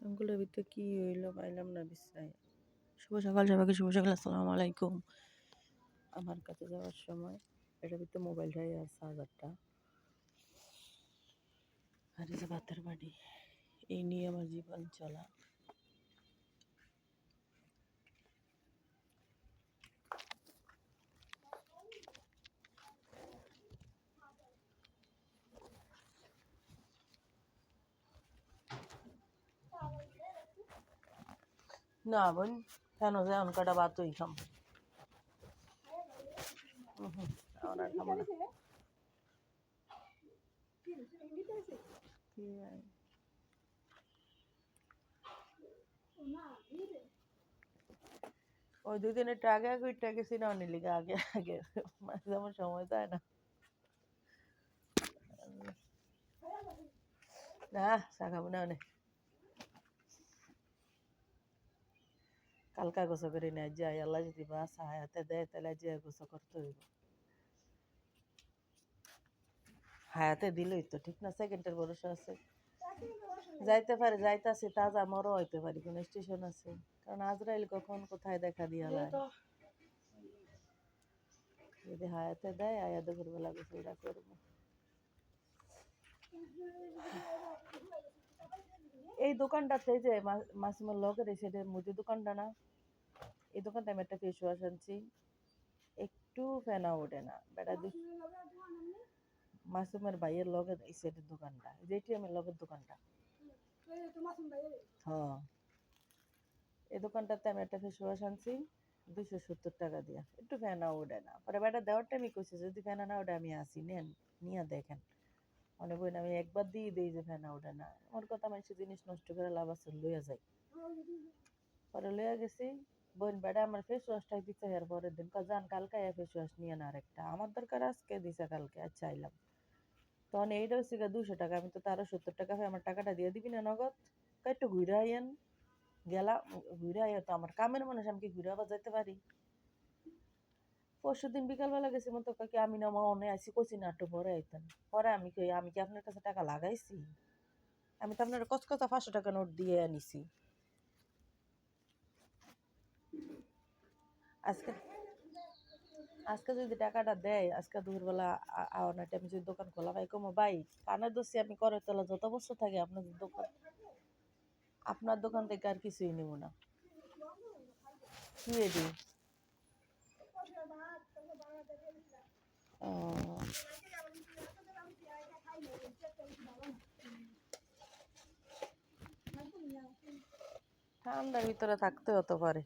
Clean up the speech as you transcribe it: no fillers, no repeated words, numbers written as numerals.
আঙ্গুলের ভিতরে কি হইলো পাইলাম না বিশ্রায়। শুভ সকাল সবাইকে, শুভ সকাল, আসসালামু আলাইকুম। আমার কাছে যাওয়ার সময় এটার ভিতরে মোবাইলটাই আর চার্জারটা আর এই যে ভাতের বাড়ি, এই নিয়ে আমার জীবন চলা। না বোন, কেন যে এখন কটা ভাতই খাম। এখন আর খাবো না। ওই দুদিন একটু আগে আগে একটু গেছি না অনেক লিগে আগে আগে মাঝে যেমন সময় যায় না। না চা খাবো না অনেক, কালকা গোসো করে নিয়ে যাই। আল্লাহ যদি বাস হায়াতে দেয় তাহলে যে গোসো করতে হইব। হায়াতে দিলই তো ঠিক না, সেকেন্ডের ভরসা আছে। যাইতে পারে, যাইতাছি, তাজা মরও হইতে পারি, কোন স্টেশন আছে। কারণ আজরাইল কখন কোথায় দেখা দিয়া যায়। যদি হায়াতে দেয় আয়া দুপুরবেলা গোসলটা করবো। এই দোকানটাতে যে মাসিমার লগের সেটা মুদি দোকানটা না, এই দোকানটা আমি একটা ফেস ওয়াশ আনছি, একটু ফেনা ওঠে না বেটা। মাসুমের ভাইয়ের লগের এই সেটের দোকানটা, যেটি আমার লগের দোকানটা, হ্যাঁ, এই দোকানটাতে আমি একটা ফেস ওয়াশ আনছি 270 টাকা দিয়া, একটু ফেনা ওঠে না। পরে বেটা দেওয়ার টাইমই কইছে যদি ফেনা না ওঠে আমি আসি, নেন নিয়ে দেখেন। মনে করেন আমি একবার দিয়ে দিই যে ফেনা ওঠে না, আমার কথা মানুষের জিনিস নষ্ট করে লাভ আছে, লইয়া যাই। পরে লইয়া গেছি, বোন বেটা আমার ফেস ওয়াশটাই দিচ্ছে। এর পরের দিন যান কালকে ফেস ওয়াশ নিয়ে না, আরেকটা আমার দরকার আজকে দিছে, কালকে আচ্ছা আইলাম। তখন এইটা হচ্ছে 200 টাকা, আমি তো 70 টাকা হয়, আমার টাকাটা দিয়ে দিবি না নগদ? একটু ঘুরে আইয়েন। গেলাম, ঘুরে আইয়া তো আমার কামের মানুষ, আমি কি ঘুরে আবার যেতে পারি? পরশু দিন বিকালবেলা গেছি মতো কি আমি না মনে আছি কচি না একটু পরে আইতেন। পরে আমি কই আমি কি আপনার কাছে টাকা লাগাইছি? আমি তো আপনার কচকচা 500 টাকা নোট দিয়ে আনিছি। আজকে আজকে যদি টাকাটা দেয়, আজকে দুপুরবেলা আওয়ার টাইম যদি দোকান খোলা ভাই কমো ভাই, কানে দোষী আমি করে তোলা যত বছর থাকি আপনার দোকান থেকে আর কিছুই নেব না। কি এটি? ঠান্ডার ভিতরে থাকতে হতে পারে।